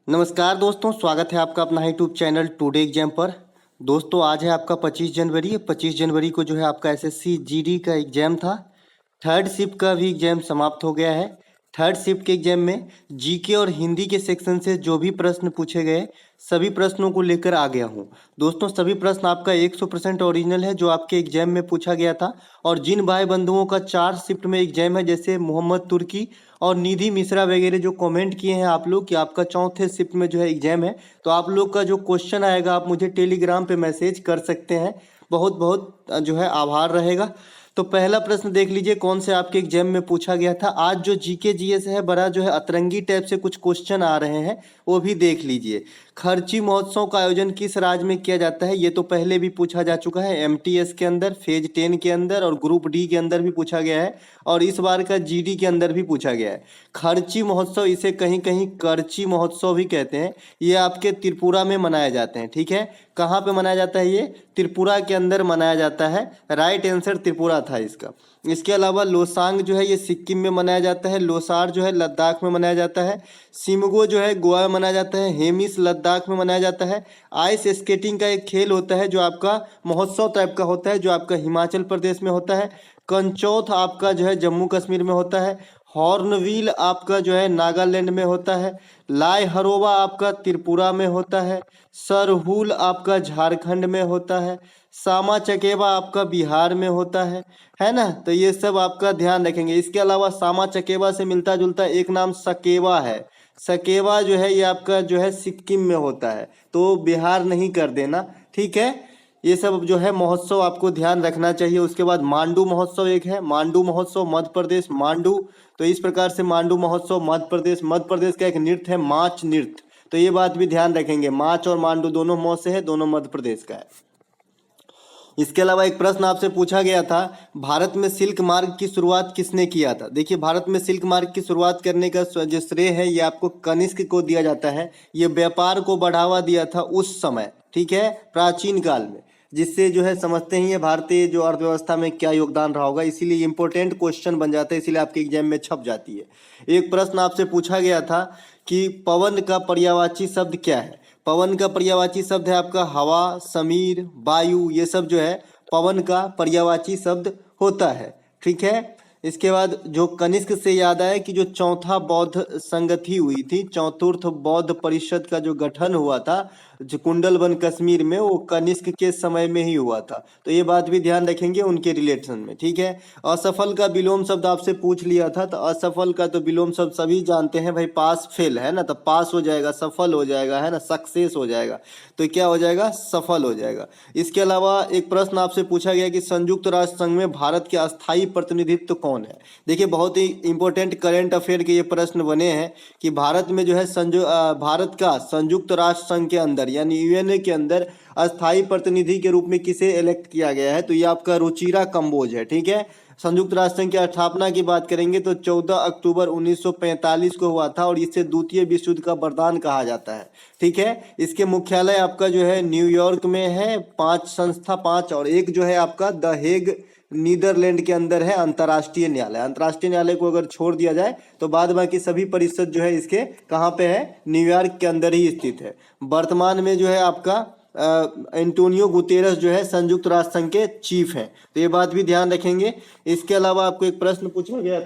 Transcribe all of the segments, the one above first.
नमस्कार दोस्तों, स्वागत है आपका अपना यूट्यूब चैनल टुडे एग्जाम पर। दोस्तों आज है आपका 25 जनवरी। 25 जनवरी को जो है आपका एसएससी जीडी का एग्जाम था। थर्ड शिफ्ट का भी एग्जाम समाप्त हो गया है। थर्ड शिफ्ट के एग्जाम में जीके और हिंदी के सेक्शन से जो भी प्रश्न पूछे गए सभी प्रश्नों को लेकर आ गया हूँ। दोस्तों सभी प्रश्न आपका 100% ओरिजिनल है जो आपके एग्जाम में पूछा गया था। और जिन भाई बंधुओं का 4 शिफ्ट में एग्जाम है, जैसे मोहम्मद तुर्की और निधि मिश्रा वगैरह, जो कमेंट किए हैं आप लोग कि आपका चौथे शिफ्ट में जो है एग्जाम है, तो आप लोग का जो क्वेश्चन आएगा आप मुझे टेलीग्राम पे मैसेज कर सकते हैं। बहुत बहुत जो है आभार रहेगा। तो पहला प्रश्न देख लीजिए कौन से आपके एग्जाम में पूछा गया था। आज जो जीके जीएस है बड़ा जो है अतरंगी टाइप से कुछ क्वेश्चन आ रहे हैं, वो भी देख लीजिए। खर्ची महोत्सव का आयोजन किस राज्य में किया जाता है, ये तो पहले भी पूछा जा चुका है। एमटीएस के अंदर, फेज 10 के अंदर और ग्रुप डी के अंदर भी पूछा गया है और इस बार का जीडी के अंदर भी पूछा गया है। खर्ची महोत्सव, इसे कहीं कहीं करची महोत्सव भी कहते हैं, ये आपके त्रिपुरा में मनाए जाते हैं। ठीक है, कहाँ पे मनाया जाता है? ये त्रिपुरा के अंदर मनाया जाता है। राइट आंसर त्रिपुरा था इसका। इसके अलावा लोसांग जो है ये सिक्किम में मनाया जाता है। लोसार जो है लद्दाख में मनाया जाता है। सिमगो जो है गोवा में मनाया जाता है। हेमिस लद्दाख में मनाया जाता है। आइस स्केटिंग का एक खेल होता है जो आपका महोत्सव टाइप का होता है, जो आपका हिमाचल प्रदेश में होता है। कंचौथ आपका जो है जम्मू कश्मीर में होता है। हॉर्नबिल आपका जो है नागालैंड में होता है। लाई हरोबा आपका त्रिपुरा में होता है। सरहुल आपका झारखंड में होता है। सामा चकेवा आपका बिहार में होता है ना। तो ये सब आपका ध्यान रखेंगे। इसके अलावा सामा चकेवा से मिलता जुलता एक नाम सकेवा है। सकेवा जो है ये आपका जो है सिक्किम में होता है, तो बिहार नहीं कर देना। ठीक है, ये सब जो है महोत्सव आपको ध्यान रखना चाहिए। उसके बाद मांडू महोत्सव एक है, मांडू महोत्सव मध्य प्रदेश, मांडू। तो इस प्रकार से मांडू महोत्सव मध्य प्रदेश का एक नृत्य है माच नृत्य। तो ये बात भी ध्यान रखेंगे, माच और मांडू दोनों मौ से है, दोनों मध्य प्रदेश का है। इसके अलावा एक प्रश्न आपसे पूछा गया था, भारत में सिल्क मार्ग की शुरुआत किसने किया था? देखिए भारत में सिल्क मार्ग की शुरुआत करने का जो श्रेय है ये आपको कनिष्क को दिया जाता है। ये व्यापार को बढ़ावा दिया था उस समय, ठीक है, प्राचीन काल में, जिससे जो है समझते ही है भारतीय जो अर्थव्यवस्था में क्या योगदान रहा होगा। इसीलिए इंपॉर्टेंट क्वेश्चन बन जाता है, इसीलिए आपके एग्जाम में छप जाती है। एक प्रश्न आपसे पूछा गया था कि पवन का पर्यायवाची शब्द क्या है? पवन का पर्यायवाची शब्द है आपका हवा, समीर, वायु। ये सब जो है पवन का पर्यायवाची शब्द होता है। ठीक है, इसके बाद जो कनिष्क से याद आया कि जो चौथा बौद्ध संगति हुई थी, चौथुर्थ बौद्ध परिषद का जो गठन हुआ था जो कुंडलवन कश्मीर में, वो कनिष्क के समय में ही हुआ था। तो ये बात भी ध्यान रखेंगे उनके रिलेशन में। ठीक है, असफल का विलोम शब्द आपसे पूछ लिया था, तो असफल का तो विलोम शब्द सभी जानते हैं भाई, पास फेल है ना, तो पास हो जाएगा, सफल हो जाएगा, है ना, सक्सेस हो जाएगा। तो क्या हो जाएगा? सफल हो जाएगा। इसके अलावा एक प्रश्न आपसे पूछा गया कि संयुक्त राष्ट्र संघ में भारत के अस्थायी प्रतिनिधित्व कौन है? देखिए बहुत ही इंपॉर्टेंट करंट अफेयर के ये प्रश्न बने हैं कि भारत में जो है भारत का संयुक्त राष्ट्र संघ के अंदर यानी यूएनए के अंदर अस्थायी प्रतिनिधि के रूप में किसे इलेक्ट किया गया है? तो ये आपका रुचिरा कंबोज है। ठीक है, संयुक्त राष्ट्र संघ की स्थापना की बात करेंगे तो 14 अक्टूबर 1945 को हुआ था और इसे द्वितीय विश्व युद्ध का वरदान कहा जाता है। ठीक है, इसके मुख्यालय आपका जो है न्यूयॉर्क में है। 5 संस्था, 5, और एक जो है आपका द हेग नीदरलैंड के अंदर है अंतर्राष्ट्रीय न्यायालय। अंतर्राष्ट्रीय न्यायालय को अगर छोड़ दिया जाए तो बाद बाकी सभी परिषद जो है इसके कहाँ पे है? न्यूयॉर्क के अंदर ही स्थित है। वर्तमान में जो है आपका एंटोनियो गुतेरस जो है संयुक्त राष्ट्र संघ के चीफ हैं। तो ये बात भी ध्यान रखेंगे। इसके अलावा आपको एक प्रश्न पूछा गया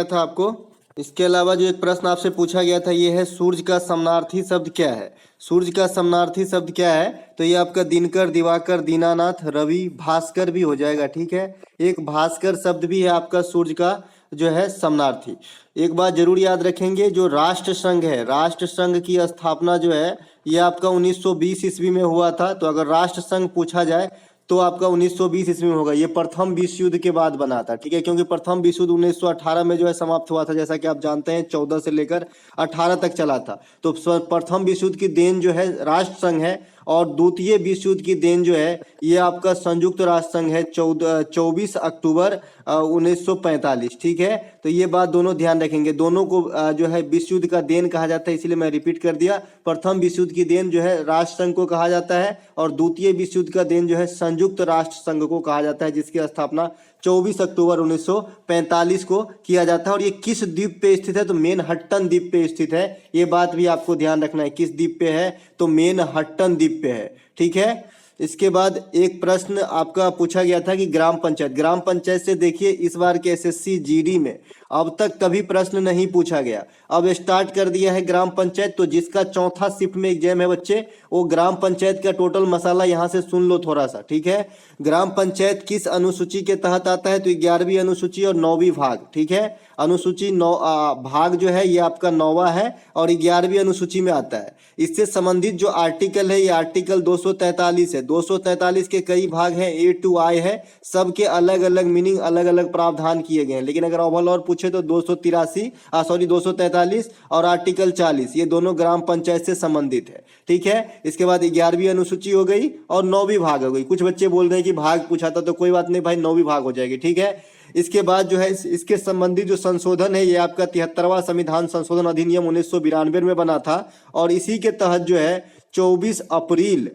था, आपको इसके अलावा जो एक प्रश्न आपसे पूछा गया था ये है, सूर्य का समानार्थी शब्द क्या है? सूर्य का समानार्थी शब्द क्या है? तो ये आपका दिनकर, दिवाकर, दीनानाथ, रवि, भास्कर भी हो जाएगा। ठीक है, एक भास्कर शब्द भी है आपका सूर्य का जो है समानार्थी। एक बात जरूर याद रखेंगे, जो राष्ट्र संघ है, राष्ट्र संघ की स्थापना जो है ये आपका 1920 ईस्वी में हुआ था। तो अगर राष्ट्र संघ पूछा जाए तो आपका 1920 ईस्वी में होगा। ये प्रथम विश्व युद्ध के बाद बना था। ठीक है, क्योंकि प्रथम विश्व युद्ध 1918 में जो है समाप्त हुआ था, जैसा कि आप जानते हैं 14 से लेकर 18 तक चला था। तो प्रथम विश्व युद्ध की देन जो है राष्ट्र संघ है और द्वितीय विश्व युद्ध की देन जो है ये आपका संयुक्त राष्ट्र संघ है 24 अक्टूबर 1945। ठीक है, तो ये बात दोनों ध्यान रखेंगे, दोनों को जो है विश्व युद्ध का देन कहा जाता है, इसलिए मैं रिपीट कर दिया। प्रथम विश्व युद्ध की देन जो है राष्ट्र संघ को कहा जाता है और द्वितीय विश्व युद्ध का देन जो है संयुक्त राष्ट्र संघ को कहा जाता है, जिसकी स्थापना 24 अक्टूबर 1945 को किया जाता है। और ये किस द्वीप पे स्थित है? तो मैनहट्टन द्वीप पे स्थित है। ये बात भी आपको ध्यान रखना है, किस द्वीप पे है? तो मैनहट्टन द्वीप पे है। ठीक है। इसके बाद एक प्रश्न आपका पूछा गया था कि ग्राम पंचायत से देखिए इस बार के एसएससी जीडी में अब तक कभी प्रश्न नहीं पूछा गया, अब स्टार्ट कर दिया है ग्राम पंचायत। तो जिसका चौथा शिफ्ट में एग्जाम है बच्चे, वो ग्राम पंचायत का टोटल मसाला यहाँ से सुन लो थोड़ा सा। ठीक है। ग्राम पंचायत किस अनुसूची के तहत आता है? तो 11वीं अनुसूची और 9वीं भाग। ठीक है। अनुसूची भाग जो है ये आपका 9वां है और 11वीं अनुसूची में आता है। इससे संबंधित जो आर्टिकल है ये आर्टिकल 243 है। 243 के कई भाग हैं, ए टू आई है, सबके अलग अलग मीनिंग, अलग अलग प्रावधान किए गए हैं। लेकिन अगर ओवरऑल पूछे तो 243 और आर्टिकल 40 ये दोनों ग्राम पंचायत से संबंधित है। ठीक है। इसके बाद 11वीं अनुसूची हो गई और 9वीं भाग हो गई। कुछ बच्चे बोल रहे हैं कि भाग पूछा था, तो कोई बात नहीं भाई, 9वीं भाग हो जाएगी। ठीक है। इसके बाद जो है इसके संबंधित जो संशोधन है ये आपका 73वां संविधान संशोधन अधिनियम 1992 में बना था और इसी के तहत जो है 24 अप्रैल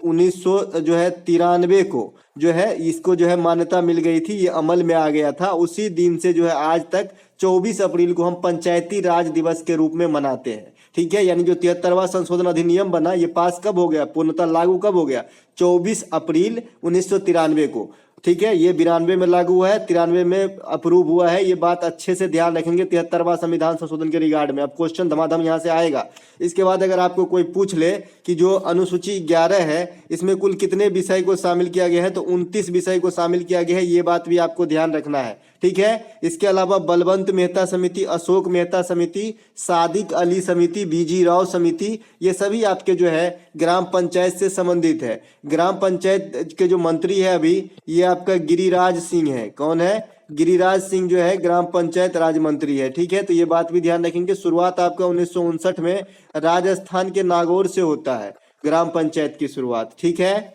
1993 को जो है इसको जो है मान्यता मिल गई थी, ये अमल में आ गया था। उसी दिन से जो है आज तक 24 अप्रैल को हम पंचायती राज दिवस के रूप में मनाते हैं। ठीक है। यानी जो 73वां संशोधन अधिनियम बना ये पास कब हो गया, पूर्णतः लागू कब हो गया? 24 अप्रैल 1993 को। ठीक है। ये 92 में लागू हुआ है, 93 में अप्रूव हुआ है। ये बात अच्छे से ध्यान रखेंगे 73वां संविधान संशोधन के रिगार्ड में। अब क्वेश्चन धमाधम यहाँ से आएगा। इसके बाद अगर आपको कोई पूछ ले कि जो अनुसूची 11 है इसमें कुल कितने विषय को शामिल किया गया है, तो 29 विषय को शामिल किया गया है। ये बात भी आपको ध्यान रखना है। ठीक है। इसके अलावा बलवंत मेहता समिति, अशोक मेहता समिति, सादिक अली समिति, बीजी राव समिति, ये सभी आपके जो है ग्राम पंचायत से संबंधित है। ग्राम पंचायत के जो मंत्री है अभी ये आपका गिरिराज सिंह है। कौन है? गिरिराज सिंह जो है ग्राम पंचायत राज्य मंत्री है। ठीक है। तो ये बात भी ध्यान रखेंगे। शुरुआत आपका 1959 में राजस्थान के नागौर से होता है ग्राम पंचायत की शुरुआत। ठीक है।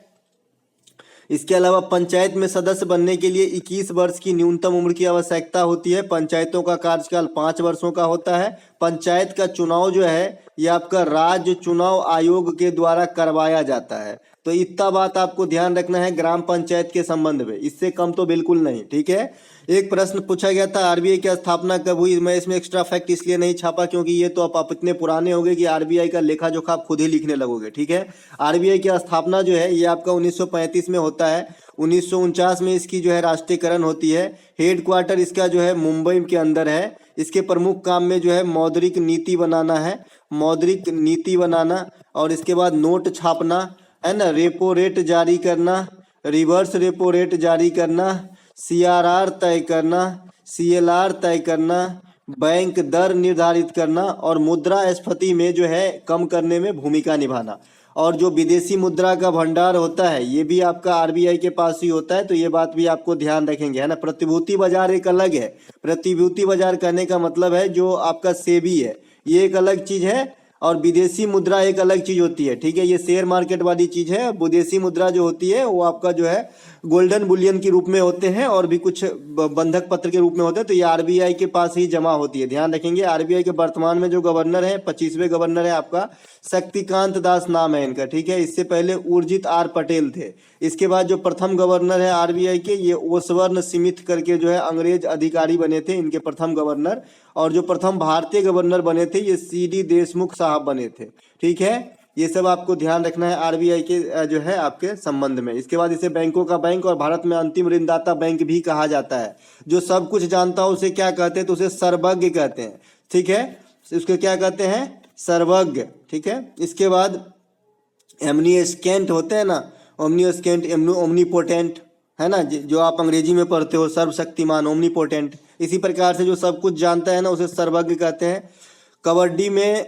इसके अलावा पंचायत में सदस्य बनने के लिए 21 वर्ष की न्यूनतम उम्र की आवश्यकता होती है। पंचायतों का कार्यकाल 5 वर्षों का होता है। पंचायत का चुनाव जो है ये आपका राज्य चुनाव आयोग के द्वारा करवाया जाता है। तो इतना बात आपको ध्यान रखना है ग्राम पंचायत के संबंध में, इससे कम तो बिल्कुल नहीं। ठीक है। एक प्रश्न पूछा गया था आरबीआई की स्थापना कब हुई? मैं इसमें एक्स्ट्रा फैक्ट इसलिए नहीं छापा क्योंकि ये तो आप इतने पुराने हो गए कि आरबीआई का लेखा जोखा आप खुद ही लिखने लगोगे। ठीक है। आरबीआई की स्थापना जो है ये आपका 1935 में होता है। 1949 में इसकी जो है राष्ट्रीयकरण होती है। हेड क्वार्टर इसका जो है मुंबई के अंदर है। इसके प्रमुख काम में जो है मौद्रिक नीति बनाना और इसके बाद नोट छापना है ना, रेपो रेट जारी करना, रिवर्स रेपो रेट जारी करना, सीआरआर तय करना, सीएलआर तय करना, बैंक दर निर्धारित करना और मुद्रास्फीति में जो है कम करने में भूमिका निभाना। और जो विदेशी मुद्रा का भंडार होता है ये भी आपका आरबीआई के पास ही होता है। तो ये बात भी आपको ध्यान रखेंगे, है ना। प्रतिभूति बाजार एक अलग है। प्रतिभूति बाजार कहने का मतलब है जो आपका सेबी है ये एक अलग चीज है और विदेशी मुद्रा एक अलग चीज होती है। ठीक है। ये शेयर मार्केट वाली चीज है। विदेशी मुद्रा जो होती है वो आपका जो है गोल्डन बुलियन के रूप में होते हैं और भी कुछ बंधक पत्र के रूप में होते हैं। तो ये आरबीआई के पास ही जमा होती है, ध्यान रखेंगे। आरबीआई के वर्तमान में जो गवर्नर है 25वें गवर्नर है आपका शक्तिकांत दास नाम है इनका। ठीक है। इससे पहले उर्जित आर पटेल थे। इसके बाद जो प्रथम गवर्नर है आरबीआई के ये ओसवर्ण सिमिथ करके जो है अंग्रेज अधिकारी बने थे इनके प्रथम गवर्नर। और जो प्रथम भारतीय गवर्नर बने थे ये सीडी देशमुख साहब बने थे। ठीक है। ये सब आपको ध्यान रखना है आरबीआई के जो है आपके संबंध में। इसके बाद इसे बैंकों का बैंक और भारत में अंतिम ऋणदाता बैंक भी कहा जाता है। जो सब कुछ जानता हो उसे क्या कहते हैं? तो उसे सर्वज्ञ कहते हैं। ठीक है। उसके क्या कहते हैं? सर्वज्ञ। ठीक है। इसके बाद एमनीस्केंट होते हैं ना, ओमनीस्केंट, ओमनीपोटेंट, है ना, जो आप अंग्रेजी में पढ़ते हो, सर्वशक्तिमान, ओमनीपोटेंट। इसी प्रकार से जो सब कुछ जानता है ना उसे सर्वज्ञ कहते हैं। कबड्डी में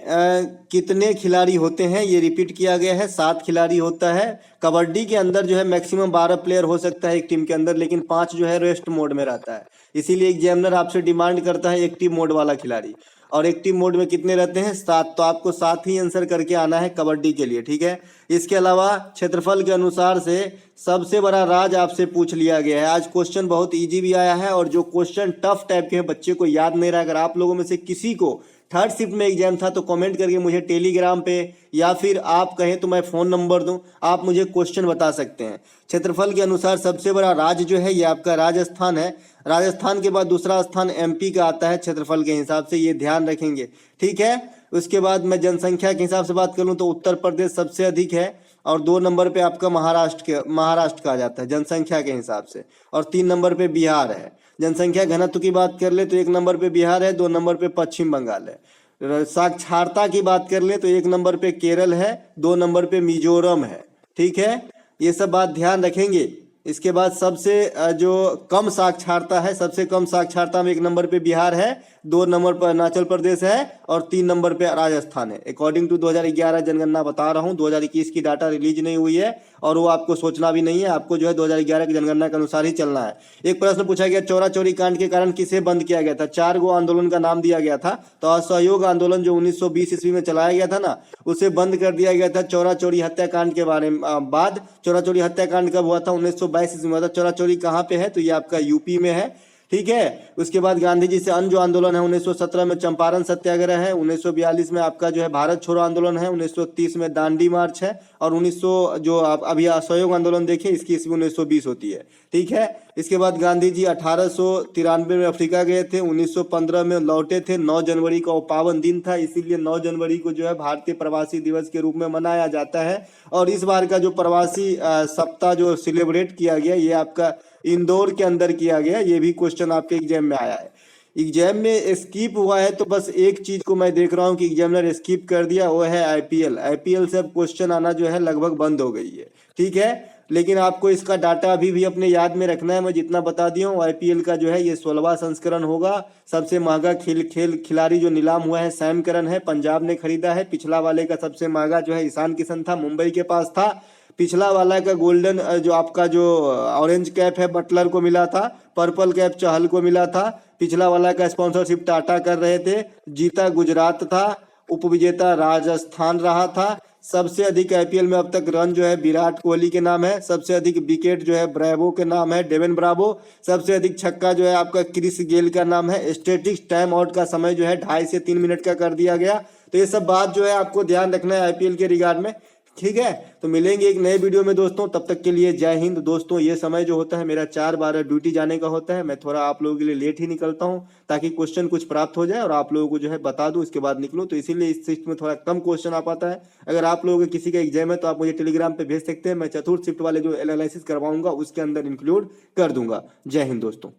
कितने खिलाड़ी होते हैं? ये रिपीट किया गया है, 7 खिलाड़ी होता है। कबड्डी के अंदर जो है मैक्सिमम 12 प्लेयर हो सकता है एक टीम के अंदर, लेकिन 5 जो है रेस्ट मोड में रहता है। इसीलिए एग्जामिनर आपसे डिमांड करता है एक्टिव मोड वाला खिलाड़ी। और एक्टिव मोड में कितने रहते हैं? 7। तो आपको 7 ही आंसर करके आना है कबड्डी के लिए। ठीक है। इसके अलावा क्षेत्रफल के अनुसार से सबसे बड़ा राज्य आपसे पूछ लिया गया है। आज क्वेश्चन बहुत इजी भी आया है और जो क्वेश्चन टफ टाइप के हैं बच्चे को याद नहीं रहा। अगर आप लोगों में से किसी को थर्ड शिफ्ट में एग्जाम था, तो कमेंट करके मुझे टेलीग्राम पे या फिर आप कहें तो मैं फ़ोन नंबर दूं, आप मुझे क्वेश्चन बता सकते हैं। क्षेत्रफल के अनुसार सबसे बड़ा राज्य जो है ये आपका राजस्थान है। राजस्थान के बाद दूसरा स्थान एमपी का आता है क्षेत्रफल के हिसाब से, ये ध्यान रखेंगे, ठीक है। उसके बाद मैं जनसंख्या के हिसाब से बात करूँ तो उत्तर प्रदेश सबसे अधिक है, और 2 नंबर पे आपका महाराष्ट्र का आ जाता है जनसंख्या के हिसाब से, और 3 नंबर पे बिहार है। जनसंख्या घनत्व की बात कर ले तो 1 नंबर पे बिहार है, 2 नंबर पे पश्चिम बंगाल है। साक्षरता की बात कर ले तो 1 नंबर पे केरल है, 2 नंबर पे मिजोरम है, ठीक है। ये सब बात ध्यान रखेंगे। इसके बाद सबसे जो कम साक्षरता है, सबसे कम साक्षरता में 1 नंबर पे बिहार है, 2 नंबर पर अरुणाचल प्रदेश है, और 3 नंबर पे राजस्थान है। अकॉर्डिंग टू 2011 जनगणना बता रहा हूँ, 2021 की डाटा रिलीज नहीं हुई है, और वो आपको सोचना भी नहीं है, आपको जो है 2011 की जनगणना के अनुसार ही चलना है। एक प्रश्न पूछा गया, चौरा चौरी कांड के कारण किसे बंद किया गया था? 4 गो आंदोलन का नाम दिया गया था। तो असहयोग आंदोलन जो 1920 ईस्वी में चलाया गया था ना, उसे बंद कर दिया गया था चौरा चौरी हत्याकांड के बारे में। बाद चौरा चौरी हत्याकांड कब हुआ था? 1922 ईस्वी में हुआ था। चौरा चौरी कहाँ पे है? तो ये आपका यूपी में है, ठीक है। उसके बाद गांधी जी से अन्य जो आंदोलन है, 1917 में चंपारण सत्याग्रह है, 1942 में आपका जो है भारत छोड़ो आंदोलन है, 1930 में दांडी मार्च है, और 1900 जो आप अभी असहयोग आंदोलन देखें इसकी ईस्वी 1920 होती है, ठीक है। इसके बाद गांधी जी 1893 में अफ्रीका गए थे, 1915 में लौटे थे। 9 जनवरी का वो पावन दिन था, इसीलिए 9 जनवरी को जो है भारतीय प्रवासी दिवस के रूप में मनाया जाता है। और इस बार का जो प्रवासी सप्ताह जो सेलिब्रेट किया गया, ये आपका इंदौर के अंदर किया गया। ये भी क्वेश्चन आपके एग्जाम में आया है। एग्जाम में स्किप हुआ है तो बस एक चीज को मैं देख रहा हूँ कि एग्जामिनर स्किप कर दिया, वो है आईपीएल। आईपीएल से अब क्वेश्चन आना जो है लगभग बंद हो गई है, ठीक है। लेकिन आपको इसका डाटा अभी भी अपने याद में रखना है। मैं जितना बता दिया हूँ, आईपीएल का जो है ये 16वां संस्करण होगा। सबसे महंगा खिलाड़ी जो नीलाम हुआ है सैम करन है, पंजाब ने खरीदा है। पिछला वाले का सबसे महंगा जो है ईशान किशन था, मुंबई के पास था। पिछला वाला का गोल्डन जो आपका जो ऑरेंज कैप है बटलर को मिला था, पर्पल कैप चहल को मिला था। पिछला वाला का स्पॉन्सरशिप टाटा कर रहे थे। जीता गुजरात था, उपविजेता राजस्थान रहा था। सबसे अधिक आईपीएल में अब तक रन जो है विराट कोहली के नाम है। सबसे अधिक विकेट जो है ब्रावो के नाम है, डेविन ब्रावो। सबसे अधिक छक्का जो है आपका क्रिस गेल का नाम है। स्टैटिक्स टाइम आउट का समय जो है 2.5 से 3 मिनट का कर दिया गया। तो ये सब बात जो है आपको ध्यान रखना है आईपीएल के रिगार्ड में, ठीक है। तो मिलेंगे एक नए वीडियो में दोस्तों, तब तक के लिए जय हिंद। दोस्तों ये समय जो होता है मेरा 4-12 ड्यूटी जाने का होता है, मैं थोड़ा आप लोगों के लिए लेट ही निकलता हूं ताकि क्वेश्चन कुछ प्राप्त हो जाए और आप लोगों को जो है बता दूं, इसके बाद निकलूं। तो इसीलिए इस शिफ्ट में थोड़ा कम क्वेश्चन आ पाता है। अगर आप लोगों के किसी का एग्जाम है तो आप मुझे टेलीग्राम पे भेज सकते हैं, मैं चतुर्थ शिफ्ट वाले जो एनालिसिस करवाऊंगा उसके अंदर इंक्लूड कर दूंगा। जय हिंद दोस्तों।